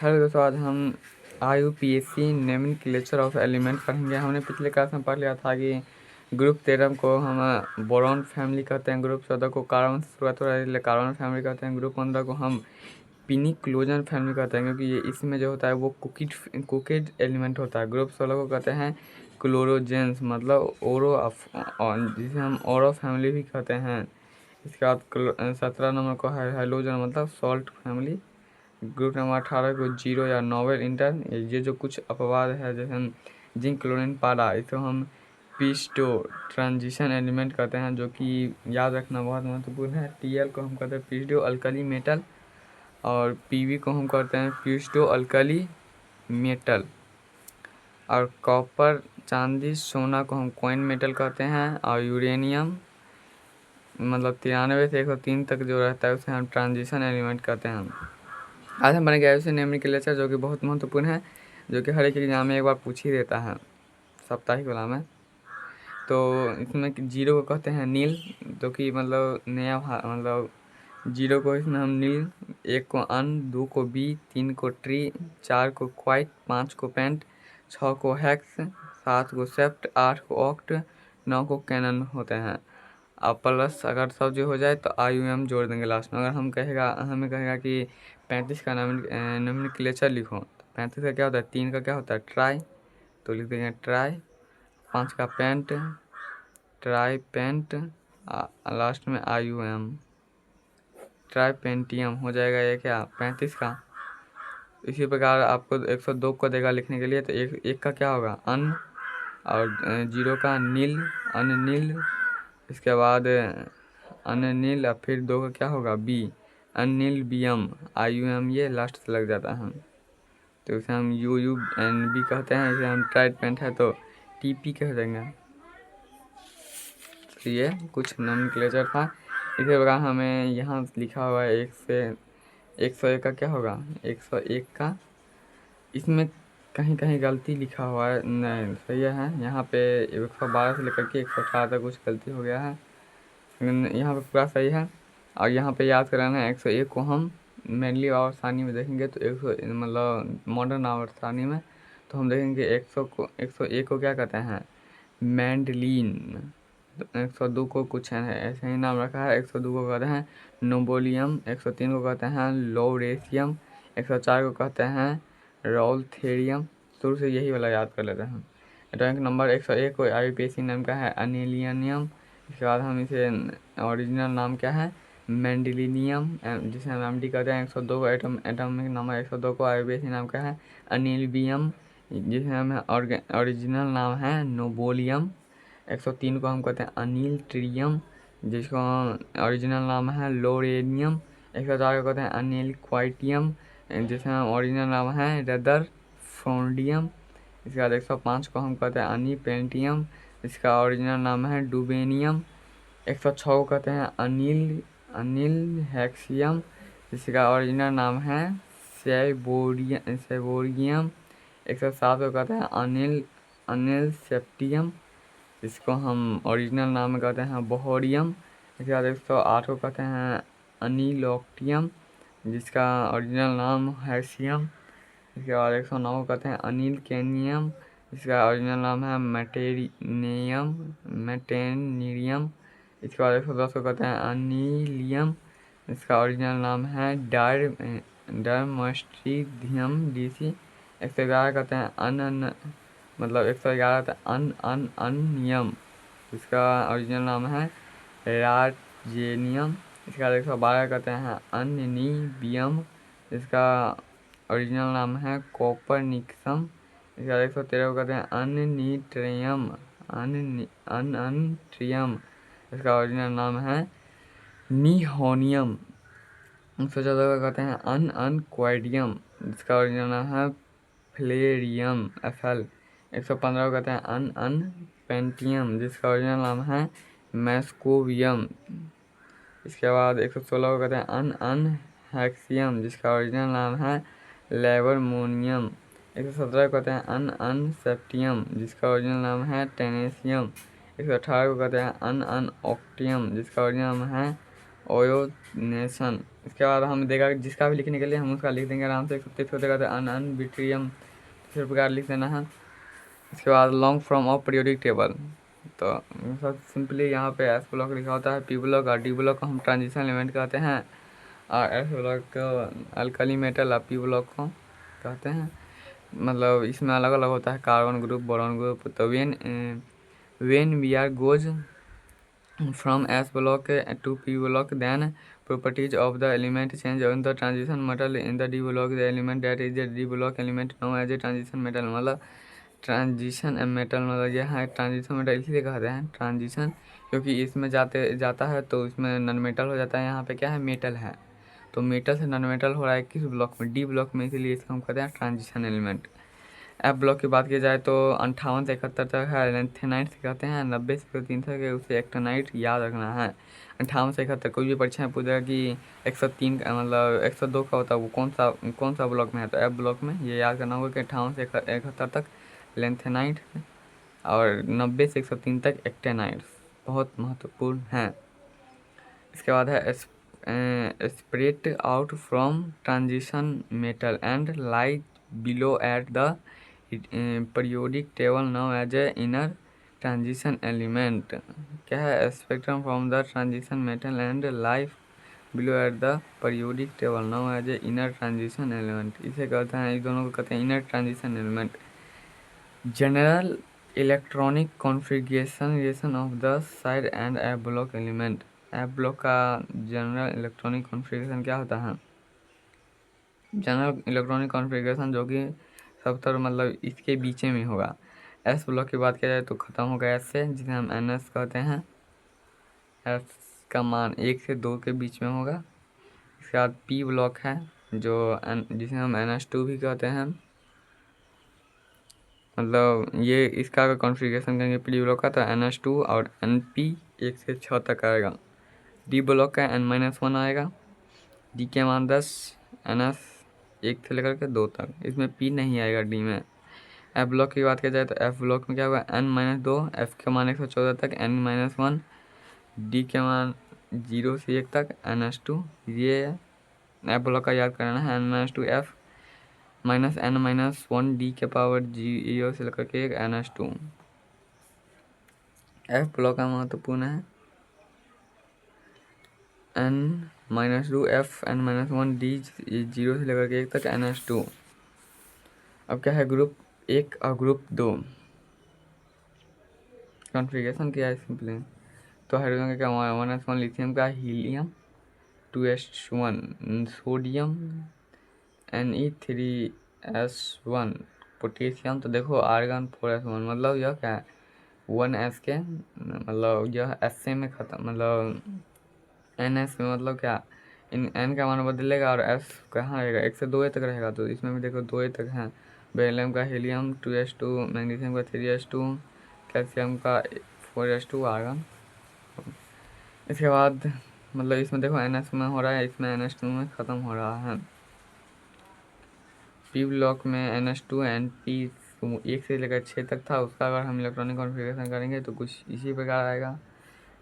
Hello दोस्तों, आज हम IUPAC नोमेनक्लेचर ऑफ एलिमेंट पढ़ेंगे। हमने पिछले क्लास में पढ़ लिया था कि ग्रुप 13 को हम बोरॉन फैमिली कहते हैं, ग्रुप 14 को कार्बन से शुरुआत हो रहा है इसलिए कार्बन फैमिली कहते हैं, ग्रुप 15 को हम पिनिक्लोजन फैमिली कहते हैं क्योंकि ये इसमें जो होता है वो कुकिड एलिमेंट होता है। ग्रुप 16 को कहते हैं क्लोरोजेंस मतलब ओरो, जिसे हम ओरो फैमिली भी कहते हैं। इसके बाद 17 नंबर को है हेलोजन मतलब सॉल्ट फैमिली। ग्रुप नंबर 18 को जीरो या नोवेल इंटर, ये जो कुछ अपवाद है जैसे जिंक क्लोरीन पारा, इसको हम पीस्टो ट्रांजिशन एलिमेंट कहते हैं, जो कि याद रखना बहुत महत्वपूर्ण है। Tl को हम कहते हैं पीस्टो अल्कली मेटल और Pv को हम कहते हैं पीस्टो अल्कली मेटल। और कॉपर चांदी सोना को हम कॉइन मेटल कहते हैं और यूरेनियम मतलब 93 से 103 तक जो रहता है उसे हम ट्रांजिशन एलिमेंट कहते हैं। आज हम बनेंगे ऐसे नोमेनक्लेचर जो कि बहुत महत्वपूर्ण है, जो कि हर एक एग्जाम में एक बार पूछ ही देता है साप्ताहिक वाला में। तो इसमें जीरो को कहते हैं नील, जो कि मतलब नया मतलब जीरो को इसमें हम नील, 1 को अन, 2 को बी, 3 को ट्री, 4 को क्वाइट, 5 को पेंट, 6 को हैक्स, 7 को सेप्ट, 8 को ऑक्ट, 9 को कैनन होते हैं। अब प्लस अगर सब जो हो जाए तो IUM जोड़ देंगे लास्ट में। अगर हमें कहेगा कि 35 का नोमेनक्लेचर लिखो, तो 35 का क्या होता है, 3 का क्या होता है ट्राई, तो लिख देंगे ट्राई। 5 का पेंट, ट्राई पेंट, लास्ट में IUM ट्राई पेंटियम हो जाएगा ये क्या 35 का। इसी प्रकार आपको 102 को देगा लिखने के लिए, तो एक का क्या होगा अन, और 0 का नील अननील, इसके बाद अननील, और फिर 2 का क्या होगा बी अनिल बीएम, IUM ये लास्ट से लग जाता है, तो इसे हम UUNB कहते हैं। इसे हम ट्राइड पेंट है तो TP कह देंगे। तो ये कुछ नोमेनक्लेचर था। इसी प्रकार हमें यहाँ लिखा हुआ है 1 से 101 का क्या होगा 101 का, इसमें कहीं कहीं गलती लिखा हुआ है, नहीं सही है। यहाँ पे 112 से लेकर के 118 तक कुछ गलती हो गया है, यहाँ पे पूरा सही है। और यहाँ पे याद कराना है 101 को हम मेनली आवर्त सारणी में देखेंगे तो 100 मतलब मॉडर्न आवर्त सारणी में तो हम देखेंगे 101 को क्या कहते हैं मैंडलिन। 102 को कुछ है ऐसे ही नाम रखा है। 102 को कहते हैं नोबोलियम, 103 को कहते हैं लोरेशियम, 104 को कहते हैं रोलथेरियम। शुरू से यही वाला याद कर लेते हैं। रैंक नंबर 101 को IUPAC नाम का है अनिलियनियम। इसके बाद हम इसे ओरिजिनल नाम क्या है मैंडलिनियम, जिसे हम MD कहते हैं। 102 को एटॉमिक नंबर 102 को IUPAC नाम का है अनिलबियम, जिसे हम ओरिजिनल नाम है नोबोलियम। 103 को हम कहते हैं अनिल ट्रियम, जिसको ओरिजिनल नाम है लोरेनियम। 104 को कहते हैं अनिल क्वाइटियम, जिसका ओरिजिनल नाम है रदर फोर्डियम। इसके बाद 105 को हम कहते हैं अनी पेंटियम, इसका ओरिजिनल नाम है डुबेनियम। 106 को कहते हैं अनिल हैक्सियम, जिसका ओरिजिनल नाम है सेबोरियम। 107 को कहते हैं अनिल सेप्टियम, इसको हम ओरिजिनल नाम में कहते हैं बोहोरियम। इसके बाद 108 को कहते हैं अनिलोक्टियम, जिसका ओरिजिनल नाम हैसियम। इसके बाद 109 को कहते हैं अनिल कैनियम, इसका ओरिजिनल नाम है मेटेनीरियम। इसके बाद 110 को कहते हैं अनिलियम, इसका ओरिजिनल नाम है डर्मस्ट्रीडियम DC। 111 कहते हैं मतलब 111 था अनियम, इसका ओरिजिनल नाम है राजेनियम। इसके बाद 112 कहते हैं अनिबियम, इसका ओरिजिनल नाम है कोपरनिकसम। इसके बाद 113 को कहते हैं अनट्रियम, इसका ओरिजिनल नाम है निहोनियम। 114 को कहते हैं अनक्वाइडियम, जिसका ओरिजिनल नाम है फ्लेरियम FL। 115 को कहते हैं पेंटियम, जिसका ओरिजिनल नाम है मैस्कोवियम। इसके बाद 116 को कहते हैं हैक्सियम, जिसका ओरिजिनल नाम है लेबरमोनियम। 117 को कहते हैं सेप्टियम, जिसका ओरिजिनल नाम है टेनेसियम। 118 को कहते हैं ऑक्टियम, जिसका ओरिजिनल नाम है ओयोनेशन। इसके बाद हम देगा जिसका भी लिखने के लिए हम उसका लिख देंगे आराम से। 133 को देगा तो अन बिट्रियम इस प्रकार लिख देना है। इसके बाद long from of periodic table, तो सब सिंपली यहाँ पे एस ब्लॉक लिखा होता है, पी ब्लॉक और डी ब्लॉक को हम ट्रांजिशन एलिमेंट कहते हैं, और एस ब्लॉक को अल्कली मेटल और पी ब्लॉक को कहते हैं। मतलब इसमें अलग अलग होता है कार्बन ग्रुप, बोरॉन ग्रुप। तो when we are goes from S block to P block, then properties of the element change on the transition metal in the D block. The element that is a D block element known as a transition metal, मतलब transition metal, मतलब यह है transition metal इसलिए कहते हैं transition, क्योंकि इसमें जाता है तो इसमें नॉन मेटल हो जाता है। यहाँ पे क्या है, मेटल है, तो मेटल से नॉन मेटल हो रहा है किस ब्लॉक में, डी ब्लॉक में, इसीलिए इसको हम कहते हैं ट्रांजिशन एलिमेंट। एफ ब्लॉक की बात की जाए तो 58 से 71 तक है लेंथेनाइट से कहते हैं, 90 से 3 तक है उसे एक्टेनाइट याद रखना है। 58 से 71 कोई भी परीक्षा में पूछेगा कि 103 का मतलब 102 का होता है वो कौन सा ब्लॉक में है, तो एफ ब्लॉक में। ये याद करना होगा कि 58 से 71 तक लेंथेनाइट और 90 से 103 तक एक्टेनाइट बहुत महत्वपूर्ण हैं। इसके बाद है spread out from transition metal and lie below at the periodic table now as a inner transition element। क्या है, spectrum from the transition metal and life below at the periodic table now as a inner transition element। इसे कहते हैं, इस दोनों को कहते हैं inner transition element। general electronic configuration of the side and F block element। F block का general electronic configuration क्या होता है, जनरल इलेक्ट्रॉनिक कॉन्फ़िगरेशन जो कि सब तरह मतलब इसके बीच में होगा। एस ब्लॉक की बात किया जाए तो ख़त्म होगा एस से, जिसे हम एन एस कहते हैं। एस का मान 1 से 2 के बीच में होगा। इसके बाद पी ब्लॉक है जो जिसे हम एन एस टू भी कहते हैं, मतलब ये इसका अगर कॉन्फ़िगरेशन करेंगे पी ब्लॉक का तो एन एस टू और एन पी 1 से 6 तक आएगा। डी ब्लॉक का N-1 आएगा, डी के मान 10, एन एस 1 से लेकर के 2 तक, इसमें पी नहीं आएगा डी में। एफ ब्लॉक की बात की जाए तो एफ ब्लॉक में क्या होगा, N-2, एफ के मान 114 तक, N-1, डी के मान 0 से 1 तक, NS2। ये एफ ब्लॉक का याद करना है, N-2 F minus N-1 D के पावर 0 से लेकर के NS2। एफ ब्लॉक का महत्वपूर्ण है N-2 एफ N-1 डी 0 से लेकर के 1 तक NS2। अब क्या है, ग्रुप 1 और ग्रुप 2 कॉन्फ़िगरेशन क्या है सिंपली, तो हाइड्रोजन का क्या 1s1 लिथियम का, helium 2s1 sodium, Ne3s1 potassium. तो देखो आर्गन 4s1, मतलब यह क्या है 1s के, मतलब यह एस में ख़त्म, मतलब NS में, मतलब क्या इन N का मान बदलेगा और S कहाँ रहेगा 1 से 2 तक रहेगा, तो इसमें भी देखो 2 तक है। बेरिलियम का हीलियम 2s2, मैग्नीशियम का 3s2, कैल्शियम का 4s2 आर्गन। इसके बाद मतलब इसमें देखो NS में हो रहा है, इसमें NS2 में ख़त्म हो रहा है। पी ब्लॉक में NS2 NP 1 से लेकर 6 तक था, उसका अगर हम इलेक्ट्रॉनिक कॉन्फ़िगरेशन करेंगे तो कुछ इसी प्रकार आएगा।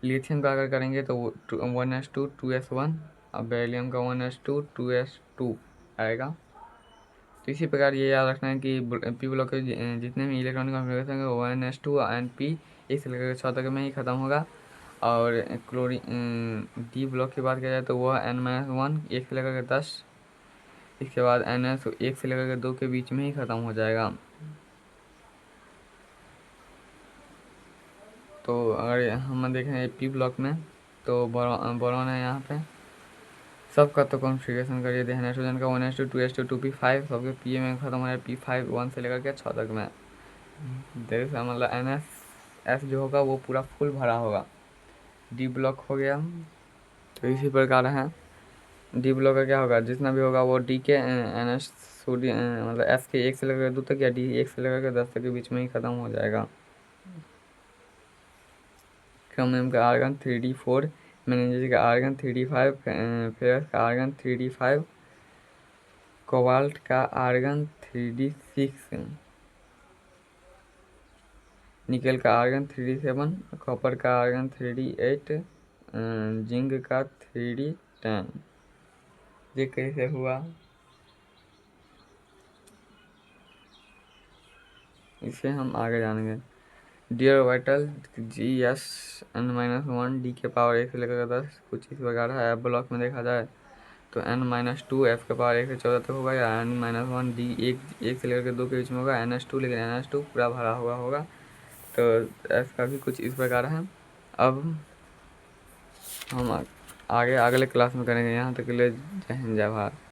लिथियम का अगर करेंगे तो 1s2 2s1, और बेरिलियम का 1s2 2s2 आएगा। तो इसी प्रकार ये याद रखना है कि पी ब्लॉक के जितने भी इलेक्ट्रॉनिक कॉन्फ़िगरेशन है वो NS2 एंड पी 1 से लेकर 6 तक में ही ख़त्म होगा। और डी ब्लॉक की बात किया जाए तो वह N-1 1 से लेकर के 10, इसके बाद NS 1 से लेकर के 2 के बीच में ही ख़त्म हो जाएगा। तो अगर हम देखें पी ब्लॉक में तो बोरॉन है यहाँ पे, सबका तो कॉन्फ़िगरेशन करिए देखें। नाइट्रोजन का 1s2 2s2 2p5 सबके पी में ख़त्म हो रहा है, P5 1 से लेकर के 6 तक में। देर से मतलब NS जो होगा वो पूरा फुल भरा होगा। डी ब्लॉक हो गया, तो इसी प्रकार है। डी ब्लॉक का क्या होगा, जितना भी होगा वो डी के NS सोडियम मतलब एस के 1 से लेकर 2 तक या डी 1 से लेकर के 10 तक के बीच में ही ख़त्म हो जाएगा। क्रोमियम का आर्गन 3d4, मैग्नीशियम का आर्गन 3d5, फेरस का आर्गन 3d5, कोबाल्ट का आर्गन 3d6, निकल का आर्गन 3d7, कॉपर का आर्गन 3d8, जिंक का 3D10। ये कैसे हुआ, इसे हम आगे जानेंगे। Dear vital GS n-1 D के पावर 1 से लेकर 10 कुछ इस प्रकार है। एफ ब्लॉक में देखा जाए तो n-2 F के पावर 1 से 14 तक होगा, या n-1 D एक से लेकर 2 के बीच में होगा, NH2, लेकिन NH2 पूरा भरा हुआ होगा। तो F का भी कुछ इस प्रकार है। अब हम आगे अगले क्लास में करेंगे। यहाँ तक के लिए जय हिंद जय भारत।